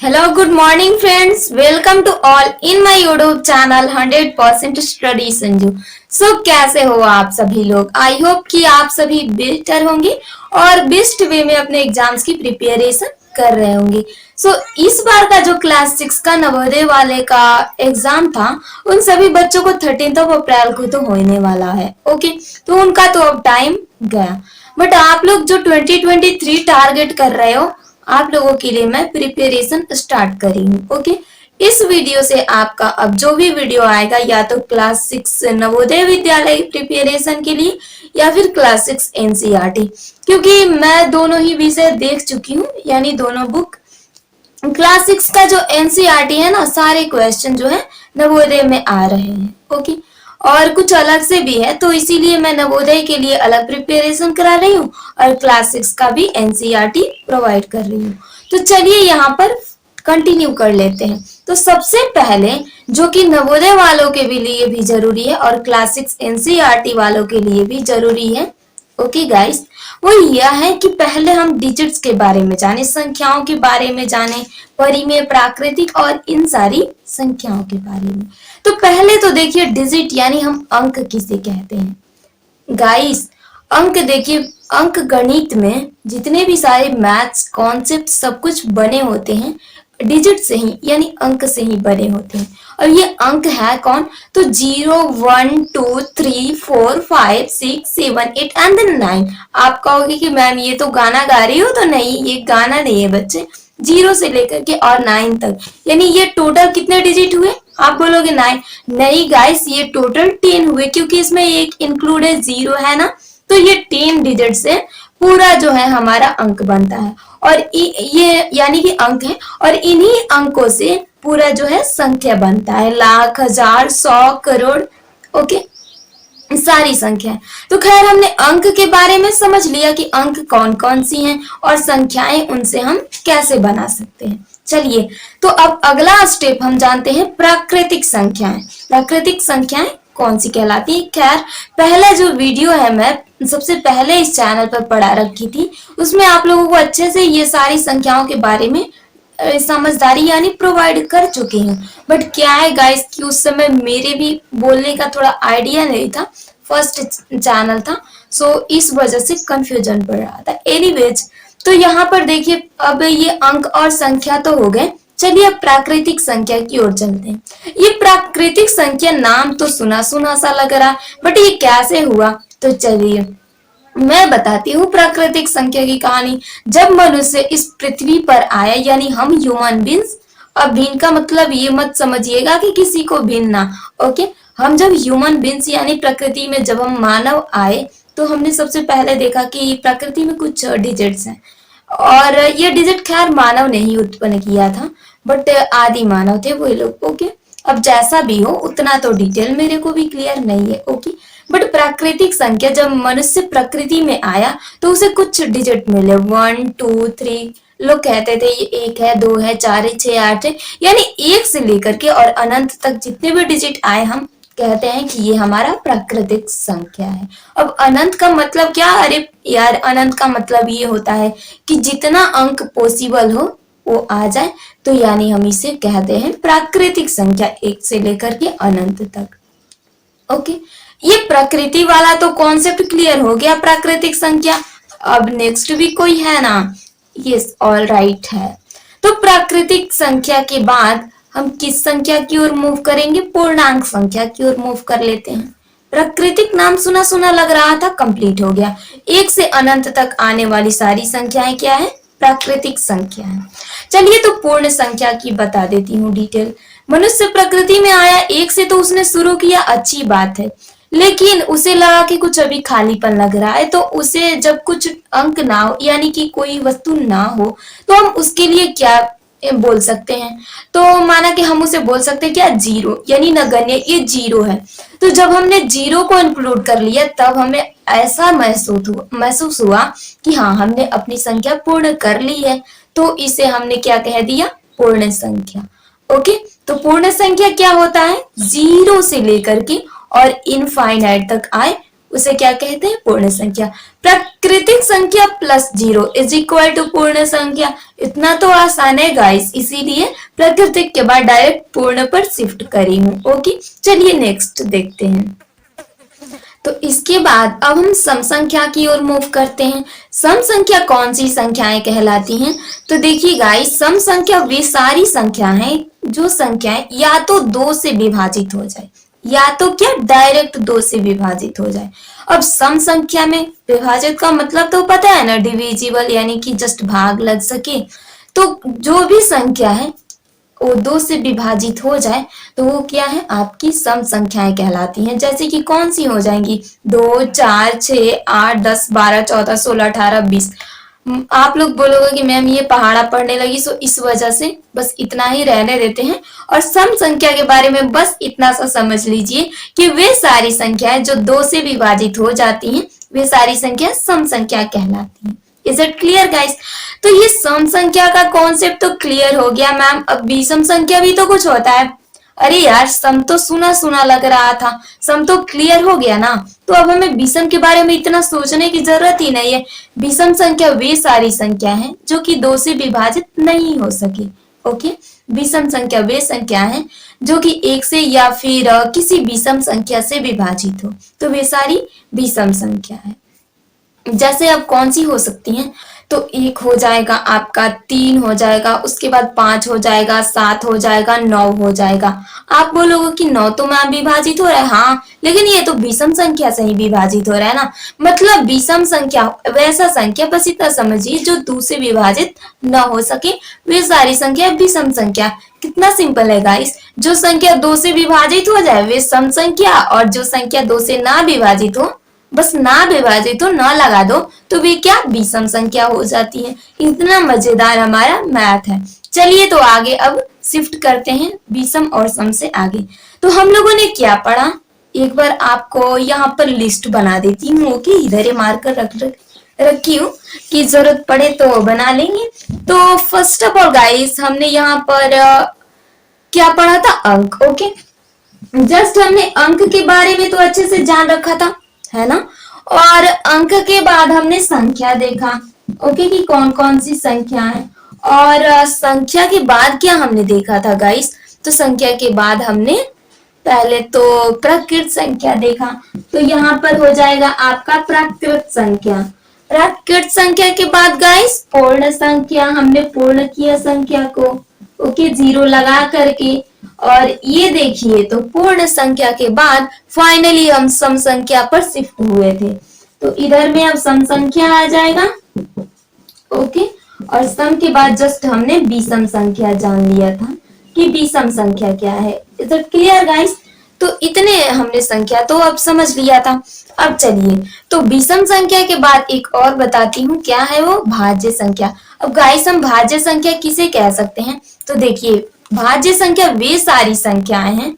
Hello, good morning, friends. Welcome to all in my YouTube channel 100% Study Sanju. कैसे हो आप सभी लोग? आई होप कि आप सभी बेहतर होंगे और बेस्ट वे में अपने एग्जाम्स की प्रिपरेशन कर रहे होंगे। इस बार का जो क्लास 6 का नवोदय वाले का एग्जाम था, उन सभी बच्चों को 13 अप्रैल को तो होने वाला है। ओके, तो उनका तो अब टाइम गया, बट आप लोग जो 2023 टारगेट कर रहे हो, आप लोगों के लिए मैं प्रिपरेशन स्टार्ट कर रही हूँ। ओके, इस वीडियो से आपका अब जो भी वीडियो आएगा या तो क्लास 6 नवोदय विद्यालय प्रिपरेशन के लिए या फिर क्लास 6 एनसीईआरटी, क्योंकि मैं दोनों ही विषय देख चुकी हूँ, यानी दोनों बुक। क्लास 6 का जो एनसीईआरटी है ना, सारे क्वेश्चन जो है नवोदय में आ रहे हैं। ओके, और कुछ अलग से भी है, तो इसीलिए मैं नवोदय के लिए अलग प्रिपरेशन करा रही हूँ और क्लास 6 का भी एनसीईआरटी प्रोवाइड कर रही हूँ। तो चलिए यहाँ पर कंटिन्यू कर लेते हैं। तो सबसे पहले जो कि नवोदय वालों के लिए भी जरूरी है और क्लास 6 एनसीईआरटी वालों के लिए भी जरूरी है, ओके गाइस, वो यह है कि पहले हम डिजिट्स के बारे में जाने, संख्याओं के बारे में जाने, परिमेय, प्राकृतिक और इन सारी संख्याओं के बारे में। तो पहले तो देखिए डिजिट यानी हम अंक किसे कहते हैं गाइस। अंक देखिए, अंक गणित में जितने भी सारे मैथ्स कॉन्सेप्ट सब कुछ बने होते हैं डिजिट से ही, यानी अंक से ही बने होते हैं। और ये अंक है कौन? तो 0 1 2 3 4 5 6 7 8 एंड देन 9। आप कहोगे कि मैम ये तो गाना गा रही हो, तो नहीं, ये गाना नहीं है बच्चे। 0 से लेकर के और 9 तक, यानी ये टोटल कितने डिजिट हुए? आप बोलोगे 9, नहीं गाइस, ये टोटल 10 हुए, क्योंकि इसमें एक इंक्लूड है 0 है ना, तो ये 10 डिजिट से पूरा जो है हमारा अंक बनता है। और ये यानी कि अंक है, और इन्हीं अंकों से पूरा जो है संख्या बनता है, लाख, हजार, 100, करोड़। ओके, सारी संख्या। तो खैर, हमने अंक के बारे में समझ लिया कि अंक कौन कौन सी हैं और संख्याएं उनसे हम कैसे बना सकते हैं। चलिए, तो अब अगला स्टेप हम जानते हैं प्राकृतिक संख्याएं। प्राकृतिक संख्याएं कौन सी कहलाती है? खैर, पहला जो वीडियो है मैं सबसे पहले इस चैनल पर पढ़ा रखी थी, उसमें आप लोगों को अच्छे से ये सारी संख्याओं के बारे में समझदारी यानी प्रोवाइड कर चुकी हूँ। बट क्या है गाइस कि उस समय मेरे भी बोलने का थोड़ा आइडिया नहीं था, फर्स्ट चैनल था, इस वजह से कंफ्यूजन पड़ रहा था। एनीवेज, तो यहाँ पर देखिए, अब ये अंक और संख्या तो हो गए। चलिए अब प्राकृतिक संख्या की ओर चलते हैं। ये प्राकृतिक संख्या नाम तो सुना सुना सा लग रहा, बट ये कैसे हुआ? तो चलिए मैं बताती हूँ प्राकृतिक संख्या की कहानी। जब मनुष्य इस पृथ्वी पर आया, यानी हम ह्यूमन बींग्स, अब भिन्न का मतलब ये मत समझिएगा कि किसी को भिन्न ना, ओके। हम जब ह्यूमन बींग्स यानी प्रकृति में जब हम मानव आए, तो हमने सबसे पहले देखा कि प्रकृति में कुछ डिजिट्स हैं, और ये डिजिट खैर मानव ने ही उत्पन्न किया था, बट आदि मानव थे वही लोग। ओके, अब जैसा भी हो, उतना तो डिटेल मेरे को भी क्लियर नहीं है। ओके, बट प्राकृतिक संख्या जब मनुष्य प्रकृति में आया तो उसे कुछ डिजिट मिले, 1 2 3। लोग कहते थे ये 1 है, 2 है, 4 है, 6 8 है, यानी 1 से लेकर के और अनंत तक जितने भी डिजिट आए, हम कहते हैं कि ये हमारा प्राकृतिक संख्या है। अब अनंत का मतलब क्या? अरे यार, अनंत का मतलब ये होता है कि जितना अंक पॉसिबल हो वो आ जाए, तो यानी हम इसे कहते हैं प्राकृतिक संख्या, 1 से लेकर के अनंत तक। ओके, ये प्रकृति वाला तो कॉन्सेप्ट क्लियर हो गया, प्राकृतिक संख्या। अब नेक्स्ट भी कोई है ना? यस, ऑल राइट है। तो प्राकृतिक संख्या के बाद हम किस संख्या की ओर मूव करेंगे? पूर्णांक संख्या की ओर मूव कर लेते हैं। प्राकृतिक नाम सुना सुना लग रहा था, कंप्लीट हो गया। 1 से अनंत तक आने वाली सारी संख्याएं क्या है? प्राकृतिक संख्या है। चलिए, तो पूर्ण संख्या की बता देती हूँ डिटेल। मनुष्य प्रकृति में आया, 1 से तो उसने शुरू किया, अच्छी बात है, लेकिन उसे लगा कि कुछ अभी खालीपन लग रहा है, तो उसे जब कुछ अंक ना हो, यानी कि कोई वस्तु ना हो, तो हम उसके लिए क्या बोल सकते हैं? तो माना कि हम उसे बोल सकते हैं क्या? 0, यानी नगण्य, ये 0 है। तो जब हमने 0 को इंक्लूड कर लिया, तब हमें ऐसा महसूस हुआ कि हाँ, हमने अपनी संख्या पूर्ण कर ली है, तो इसे हमने क्या कह दिया? पूर्ण संख्या। ओके, तो पूर्ण संख्या क्या होता है? 0 से लेकर के और इनफाइनाइट तक आए उसे क्या कहते हैं? पूर्ण संख्या। प्राकृतिक संख्या प्लस 0 इज इक्वल टू पूर्ण संख्या। इतना तो आसान है गाइस, इसीलिए प्राकृतिक के बाद डायरेक्ट पूर्ण पर शिफ्ट करी हूँ। ओके, चलिए नेक्स्ट देखते हैं। तो इसके बाद अब हम सम संख्या की ओर मूव करते हैं। सम संख्या कौन सी संख्याएं कहलाती हैं? तो देखिए गाइस, सम संख्या वे सारी संख्या हैं जो संख्याएं या तो 2 से विभाजित हो जाए या तो क्या डायरेक्ट 2 से विभाजित हो जाए। अब सम संख्या में विभाजित का मतलब तो पता है ना, डिविजिबल यानी कि जस्ट भाग लग सके। तो जो भी संख्या है वो 2 से विभाजित हो जाए तो वो क्या है? आपकी सम संख्याएं कहलाती हैं। जैसे कि कौन सी हो जाएंगी? 2, 4, 6, 8, 10, 12, 14, 16, 18, 20। आप लोग बोलोगे कि मैम ये पहाड़ा पढ़ने लगी, सो इस वजह से बस इतना ही रहने देते हैं। और सम संख्या के बारे में बस इतना सा समझ लीजिए कि वे सारी संख्याएं जो 2 से विभाजित हो जाती हैं वे सारी संख्या सम संख्या कहलाती हैं। Is it clear guys? तो ये सम संख्या का कॉन्सेप्ट तो क्लियर हो गया मैम। अब विषम संख्या भी तो कुछ होता है। अरे यार, सम तो सुना सुना लग रहा था, सम तो क्लियर हो गया ना। तो अब हमें विषम के बारे में इतना सोचने की जरूरत ही नहीं है। विषम संख्या वे सारी संख्या हैं जो कि 2 से विभाजित नहीं हो सके। ओके, विषम संख्या वे संख्या हैं जो कि 1 से या फिर किसी विषम संख्या से विभाजित हो, तो वे सारी विषम संख्या है। जैसे अब कौन सी हो सकती हैं? तो 1 हो जाएगा आपका, 3 हो जाएगा, उसके बाद 5 हो जाएगा, 7 हो जाएगा, 9 हो जाएगा। आप बोलोगे कि 9 तो मैम विभाजित हो रहा है। हाँ, लेकिन ये तो विषम संख्या से ही विभाजित हो रहा है ना। मतलब विषम संख्या वैसा संख्या, बस इतना समझिए, जो 2 से विभाजित न हो सके वे सारी संख्या विषम संख्या। कितना सिंपल है गाइस। जो संख्या 2 से विभाजित हो जाए वे सम संख्या, और जो संख्या 2 से ना विभाजित हो, बस ना विभाजित हो, ना लगा दो, तो वे क्या? विषम संख्या हो जाती है। इतना मजेदार हमारा मैथ है। चलिए तो आगे अब शिफ्ट करते हैं विषम और सम से आगे। तो हम लोगों ने क्या पढ़ा? एक बार आपको यहाँ पर लिस्ट बना देती हूँ। ओके, इधर ही मार्कर रखी हूँ कि जरूरत पड़े तो बना लेंगे। तो फर्स्ट ऑफ ऑल गाइस, हमने यहाँ पर क्या पढ़ा था? अंक। ओके, जस्ट हमने अंक के बारे में तो अच्छे से जान रखा था, है ना। और अंक के बाद हमने संख्या देखा। ओके, कि कौन कौन सी संख्या है। और संख्या के बाद क्या हमने देखा था गाइस? तो संख्या के बाद हमने पहले तो प्राकृत संख्या देखा। तो यहाँ पर हो जाएगा आपका प्राकृत संख्या। प्राकृत संख्या के बाद गाइस पूर्ण संख्या, हमने पूर्ण किया संख्या को। ओके, 0 लगा करके। और ये देखिए, तो पूर्ण संख्या के बाद फाइनली हम सम संख्या पर शिफ्ट हुए थे। तो इधर में अब सम संख्या आ जाएगा। ओके, और सम के बाद जस्ट हमने विषम संख्या जान लिया था कि विषम संख्या क्या है। Is it clear guys? तो इतने हमने संख्या तो अब समझ लिया था। अब चलिए, तो विषम संख्या के बाद एक और बताती हूँ, क्या है वो? भाज्य संख्या। अब गाइस, हम भाज्य संख्या किसे कह सकते हैं? तो देखिए, भाज्य संख्या वे सारी संख्याएं हैं।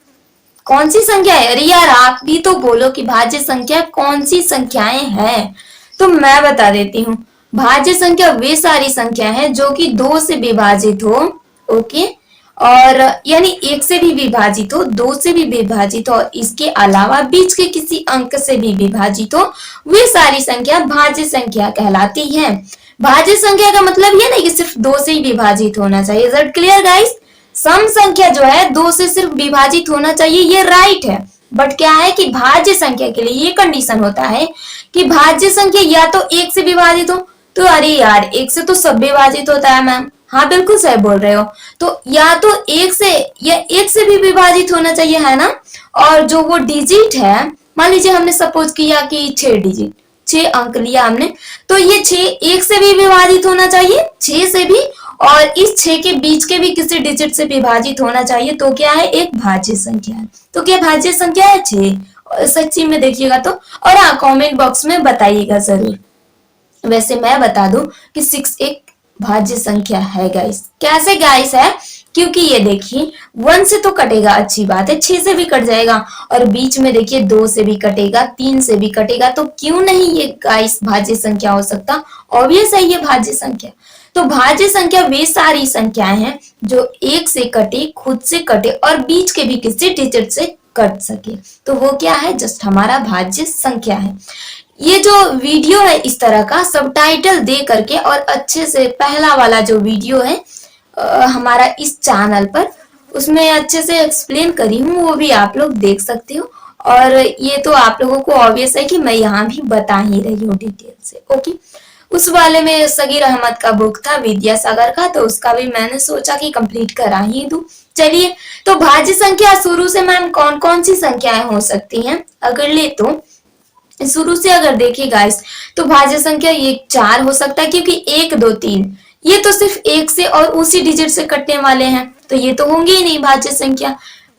कौन सी संख्या है? अरे यार, आप भी तो बोलो कि भाज्य संख्या कौन सी संख्याएं हैं। तो मैं बता देती हूँ, भाज्य संख्या वे सारी संख्या है जो कि 2 से विभाजित हो। ओके, और यानी 1 से भी विभाजित हो, 2 से भी विभाजित हो, इसके अलावा बीच के किसी अंक से भी विभाजित हो, वे सारी संख्या भाज्य संख्या कहलाती है। भाज्य संख्या का मतलब ये नहीं कि सिर्फ 2 से ही विभाजित होना चाहिए। Is it clear guys? सम संख्या जो है 2 से सिर्फ विभाजित होना चाहिए, ये राइट है। बट क्या है कि भाज्य संख्या के लिए ये कंडीशन होता है कि भाज्य संख्या या तो 1 से विभाजित हो। तो अरे यार, 1 से तो सब विभाजित होता है मैम। हाँ, बिल्कुल सही बोल रहे हो। तो या तो 1 से या 1 से भी विभाजित होना चाहिए, है ना। और जो वो डिजिट है, मान लीजिए हमने सपोज किया कि 6 डिजिट, 6 अंक लिया हमने, तो ये 6 1 से भी विभाजित होना चाहिए, 6 से भी, और इस 6 के बीच के भी किसी डिजिट से विभाजित होना चाहिए। तो क्या है? एक भाज्य संख्या है। तो क्या भाज्य संख्या है? 6। सच्ची में देखिएगा तो। और हाँ, कमेंट बॉक्स में बताइएगा जरूर। वैसे मैं बता दूं कि 6 एक भाज्य संख्या है गाइस। कैसे गाइस है? क्योंकि ये देखिए, 1 से तो कटेगा, अच्छी बात है, 6 से भी कट जाएगा, और बीच में देखिए 2 से भी कटेगा, 3 से भी कटेगा। तो क्यों नहीं ये गाइस भाज्य संख्या हो सकता? ऑब्वियस है ये भाज्य संख्या। तो भाज्य संख्या वे सारी संख्याएं हैं जो 1 से कटे, खुद से कटे, और बीच के भी किसी डिजिट से कट सके। तो वो क्या है, जस्ट हमारा भाज्य संख्या है। ये जो वीडियो है इस तरह का सबटाइटल दे करके और अच्छे से पहला वाला जो वीडियो है हमारा इस चैनल पर, उसमें अच्छे से एक्सप्लेन करी हूँ, वो भी आप लोग देख सकते हो। और ये तो आप लोगों को ऑब्वियस है कि मैं यहाँ भी बता ही रही हूँ डिटेल से। ओके, उस वाले में सगीर अहमद का बुक था विद्यासागर का, तो उसका भी मैंने सोचा कि कंप्लीट करा ही दूं। चलिए, तो भाज्य संख्या शुरू से मैम कौन कौन सी संख्याएं हो सकती हैं अगर ले तो शुरू से अगर देखिए गाइस, तो भाज्य संख्या ये 4 हो सकता है, क्योंकि 1 2 3 ये तो सिर्फ 1 से और उसी डिजिट से कटने वाले हैं, तो ये तो होंगे ही नहीं भाज्य संख्या।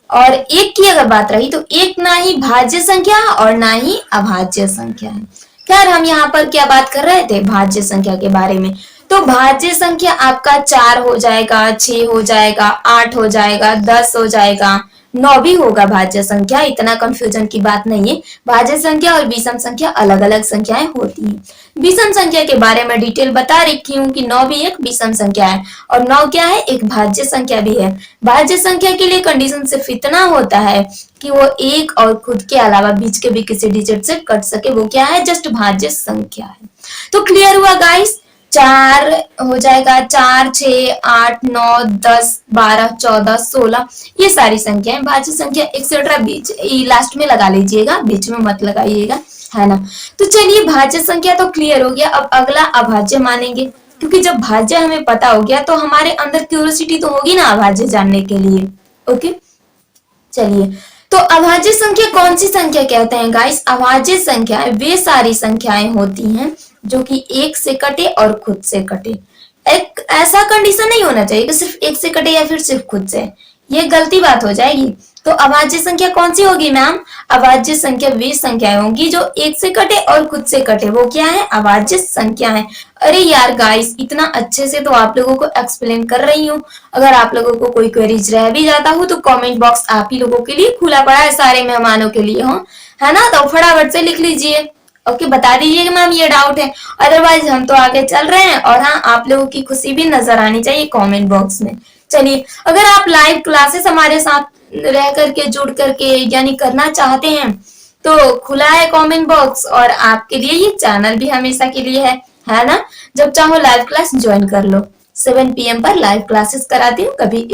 और 1 की अगर बात रही तो 1 ना ही भाज्य संख्या और ना ही अभाज्य संख्या है। खैर, हम यहाँ पर क्या बात कर रहे थे, भाज्य संख्या के बारे में। तो भाज्य संख्या आपका 4 हो जाएगा, 6 हो जाएगा, 8 हो जाएगा, 10 हो जाएगा, 9 भी होगा भाज्य संख्या, इतना कंफ्यूजन की बात नहीं है। भाज्य संख्या और विषम संख्या अलग अलग संख्याएं होती हैं। विषम संख्या के बारे में डिटेल बता रखी हूँ कि 9 भी एक विषम संख्या है और 9 क्या है, एक भाज्य संख्या भी है। भाज्य संख्या के लिए कंडीशन सिर्फ इतना होता है कि वो एक और खुद के अलावा बीच के भी किसी डिजिट से कट सके, वो क्या है, जस्ट भाज्य संख्या है। तो क्लियर हुआ गाइस, 4 हो जाएगा, 4 6 8 9 10 12 14 16 ये सारी संख्याएं भाज्य संख्या एक्सेट्रा बीच लास्ट में लगा लीजिएगा, बीच में मत लगाइएगा, है ना। तो चलिए, भाज्य संख्या तो क्लियर हो गया। अब अगला अभाज्य मानेंगे, क्योंकि जब भाज्य हमें पता हो गया तो हमारे अंदर क्यूरियोसिटी तो होगी ना अभाज्य जानने के लिए। ओके, चलिए, तो अभाज्य संख्या कौन सी संख्या कहते हैं गाइस? अभाज्य संख्याएं वे सारी संख्याएं होती हैं जो कि 1 से कटे और खुद से कटे। एक ऐसा कंडीशन नहीं होना चाहिए कि सिर्फ 1 से कटे या फिर सिर्फ खुद से, ये गलती बात हो जाएगी। तो अभाज्य संख्या कौन सी होगी मैम? अभाज्य संख्या वे संख्याएं होंगी जो 1 से कटे और खुद से कटे, वो क्या है, अभाज्य संख्या है। अरे यार गाइस, इतना अच्छे से तो आप लोगों को एक्सप्लेन कर रही हूँ। अगर आप लोगों को कोई क्वेरीज रह भी जाता हो तो कमेंट बॉक्स आप ही लोगों के लिए खुला पड़ा है, सारे मेहमानों के लिए हो, है ना। तो फटाफट से लिख लीजिए, ओके, बता दीजिएगा मैम ये डाउट है, अदरवाइज हम तो आगे चल रहे हैं। और हाँ, आप लोगों की खुशी भी नजर आनी चाहिए कमेंट बॉक्स में। चलिए, अगर आप लाइव क्लासेस हमारे साथ रह करके जुड़ करके यानी करना चाहते हैं तो खुला है कमेंट बॉक्स, और आपके लिए ये चैनल भी हमेशा के लिए है ना। जब चाहो लाइव क्लास ज्वाइन कर लो। 7 PM पर लाइव क्लासेस कराती हूँ, कभी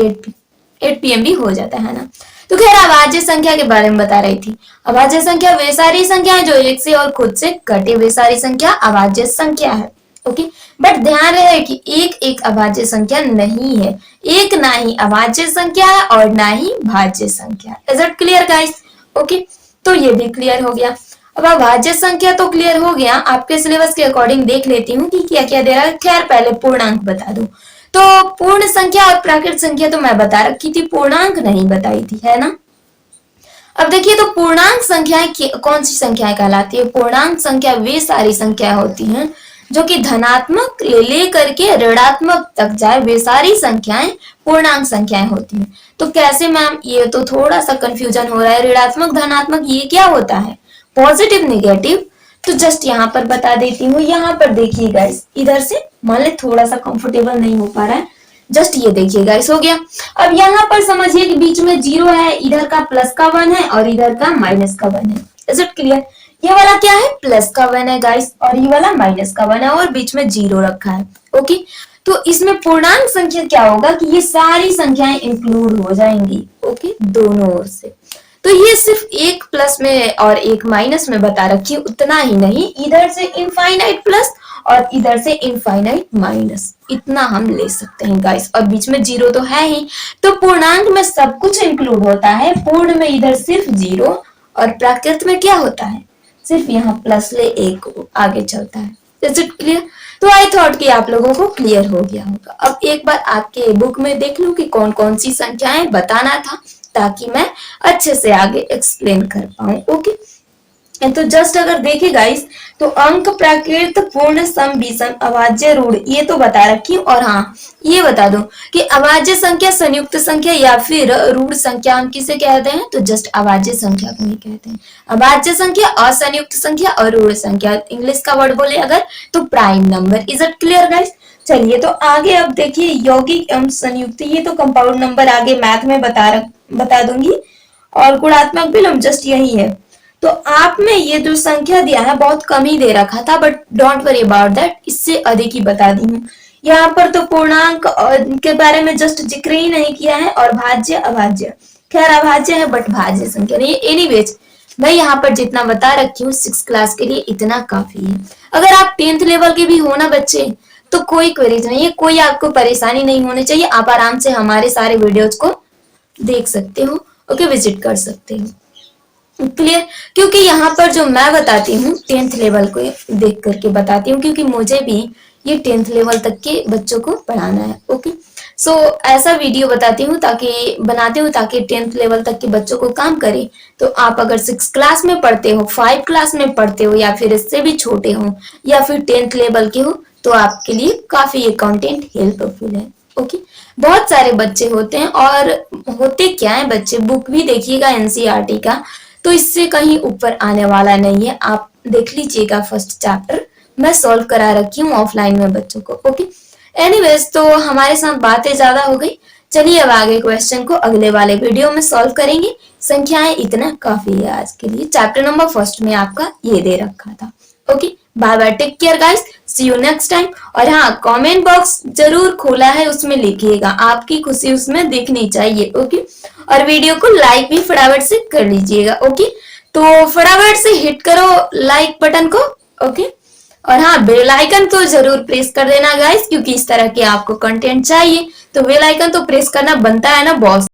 8 PM भी हो जाता है ना। तो खैर, अभाज्य संख्या के बारे में बता रही थी। अभाज्य संख्या वे सारी संख्याएं जो 1 से और खुद से कटे, वे सारी संख्या अभाज्य संख्या है। ओके, बट ध्यान रहे कि एक एक अभाज्य संख्या नहीं है, एक ना ही अभाज्य संख्या है और ना ही भाज्य संख्या। Is it clear guys? Okay, तो ये भी क्लियर हो गया। अब अभाज्य संख्या तो क्लियर हो गया, आपके सिलेबस के अकॉर्डिंग देख लेती हूँ कि क्या क्या दे रहा है। खैर, पहले पूर्णांक बता दूं। तो पूर्ण संख्या और प्राकृत संख्या तो मैं बता रखी थी, पूर्णांक नहीं बताई थी, है ना। अब देखिए, तो पूर्णांक संख्याएं कौन सी संख्याएं कहलाती है? पूर्णांक संख्या वे सारी संख्याएं होती हैं जो कि धनात्मक ले करके ऋणात्मक तक जाए, वे सारी संख्याएं पूर्णांक संख्याएं होती हैं। तो कैसे मैम? ये तो थोड़ा सा कंफ्यूजन हो रहा है, ऋणात्मक धनात्मक ये क्या होता है, पॉजिटिव नेगेटिव? तो जस्ट यहाँ पर बता देती हूँ। यहाँ पर देखिए गाइस, इधर से मान ले थोड़ा सा कंफर्टेबल नहीं हो पा रहा है, जस्ट ये देखिए गाइस, हो गया। अब यहाँ पर समझिए कि बीच में 0 है, इधर का प्लस का 1 है और इधर का माइनस का 1 है। Is it clear? ये वाला क्या है, प्लस का 1 है गाइस, और ये वाला माइनस का 1 है और बीच में 0 रखा है। ओके, तो इसमें पूर्णांक संख्या क्या होगा कि ये सारी संख्याएं इंक्लूड हो जाएंगी, ओके, दोनों ओर से। तो ये सिर्फ एक प्लस में और एक माइनस में बता रखी है, उतना ही नहीं, इधर से इनफाइनाइट प्लस और इधर से इनफाइनाइट माइनस, इतना हम ले सकते हैं गाइस। और बीच में 0 तो है ही, तो पूर्णांक में सब कुछ इंक्लूड होता है। पूर्ण में इधर सिर्फ 0 और प्राकृत में क्या होता है, सिर्फ यहाँ प्लस ले 1 आगे चलता है। Is it clear? तो आई थॉट कि आप लोगों को क्लियर हो गया होगा। अब एक बार आपके बुक में देख लूं कि कौन कौन सी संख्याएं बताना था, ताकि मैं अच्छे से आगे एक्सप्लेन कर पाऊं। ओके, तो जस्ट अगर देखे गाइस, तो अंक, प्राकृत, पूर्ण, सम, विषम, अभाज्य, ऋण, ये तो बता रखी हूँ। और हाँ, ये बता दो कि अभाज्य संख्या, संयुक्त संख्या या फिर ऋण संख्या हम किसे कहते हैं? तो जस्ट अभाज्य संख्या को ही कहते हैं। अभाज्य संख्या, असंयुक्त संख्या और ऋण संख्या, इंग्लिश का वर्ड बोले अगर तो prime number. Is it clear guys? चलिए, तो आगे अब देखिए, यौगिक एवं संयुक्त, ये तो कंपाउंड नंबर आगे मैथ में बता दूंगी। और गुणात्मक विलोम जस्ट यही है। तो आप में ये जो संख्या दिया है बहुत कम ही दे रखा था, but don't worry about that, इससे अधिक ही बता दी हूँ। यहाँ पर तो पूर्णांक के बारे में जस्ट जिक्र ही नहीं किया है, और भाज्य अभाज्य, खैर अभाज्य है बट भाज्य संख्या नहीं। एनीवेज मैं यहाँ पर जितना बता रखी हूँ 6 क्लास के लिए इतना काफी है। अगर आप 10th लेवल के भी हो ना बच्चे, तो कोई क्वेरीज नहीं है, कोई आपको परेशानी नहीं होनी चाहिए। आप आराम से हमारे सारे वीडियोज को देख सकते हो, ओके, विजिट कर सकते हो, क्लियर। क्योंकि यहाँ पर जो मैं बताती हूँ 10th लेवल को देख करके बताती हूँ, क्योंकि मुझे भी ये 10th लेवल तक के बच्चों को पढ़ाना है, ओके। सो ऐसा वीडियो बनाती हूँ ताकि 10th लेवल तक के बच्चों को काम करे। तो आप अगर 6 क्लास में पढ़ते हो, 5 क्लास में पढ़ते हो, या फिर इससे भी छोटे हो, या फिर 10th लेवल के हो, तो आपके लिए काफी ये कंटेंट हेल्पफुल है, ओके। बहुत सारे बच्चे होते हैं, और होते क्या है बच्चे, बुक भी देखिएगा एनसीईआरटी का, तो इससे कहीं ऊपर आने वाला नहीं है। आप देख लीजिएगा, फर्स्ट चैप्टर मैं सॉल्व करा रखी हूँ ऑफलाइन में बच्चों को, ओके। एनीवेज तो हमारे साथ बातें ज्यादा हो गई, चलिए अब आगे क्वेश्चन को अगले वाले वीडियो में सॉल्व करेंगे। संख्याएं इतना काफी है आज के लिए। चैप्टर नंबर फर्स्ट में आपका ये दे रखा था, okay. Bye bye, take care guys, see you next time. और हाँ, कमेंट बॉक्स जरूर खोला है, उसमें लिखिएगा, आपकी खुशी उसमें दिखनी चाहिए, ओके। और वीडियो को लाइक भी फटाफट से कर लीजिएगा, ओके। तो फटाफट से हिट करो लाइक बटन को, ओके। और हाँ, बेल आइकन तो जरूर प्रेस कर देना गाइस, क्योंकि इस तरह के आपको कंटेंट चाहिए तो बेल आइकन तो प्रेस करना बनता है ना बॉस।